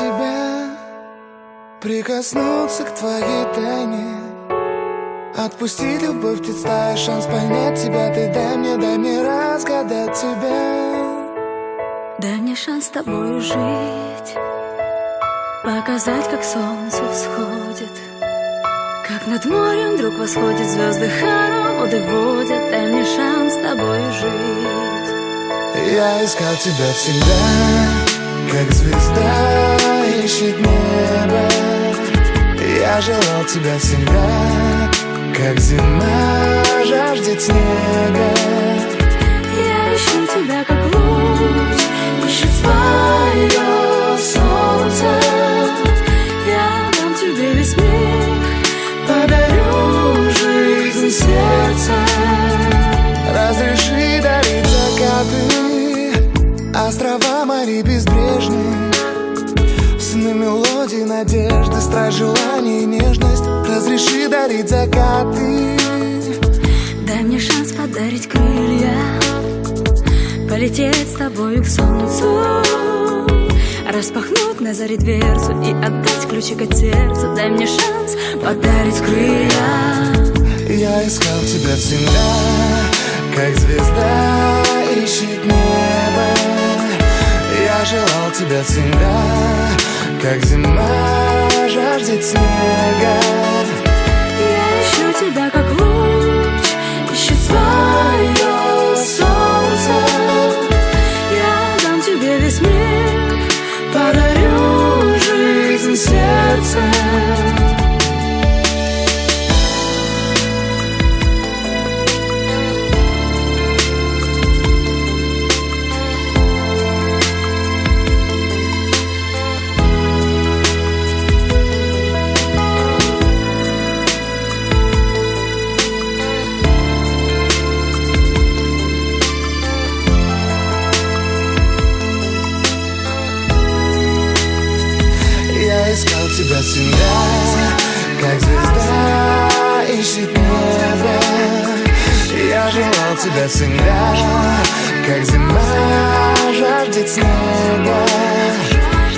тебя, прикоснуться к твоей тайне, отпустить любовь, представь шанс понять тебя. Ты дай мне разгадать тебя. Дай мне шанс с тобою жить, показать, как солнце всходит, как над морем вдруг восходит, звезды хороводы водят. Дай мне шанс с тобою жить. Я искал тебя всегда, как звезда ищет небо. Я желал тебя всегда, как зима жаждет снега. Я ищу тебя, как луч ищет свое солнце. Я дам тебе весь мир, подарю жизнь сердца. Разреши дарить закаты, острова морей безбрежные, сны, мелодии, надежды, страсть, желание и нежность. Разреши дарить закаты. Дай мне шанс подарить крылья, полететь с тобою к солнцу, распахнуть на заре дверцу и отдать ключик от сердца. Дай мне шанс подарить крылья. Я искал тебя всегда, как звезда ищет небо. Я желал тебя всегда, как зима жаждет снега. Я ищу тебя, как луч ищет свое солнце. Я дам тебе весь мир, подарю жизнь сердца. Я искал тебя всегда, как звезда ищет небо. Я желал тебя всегда, как зима жаждет снега.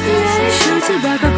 Я ищу тебя, как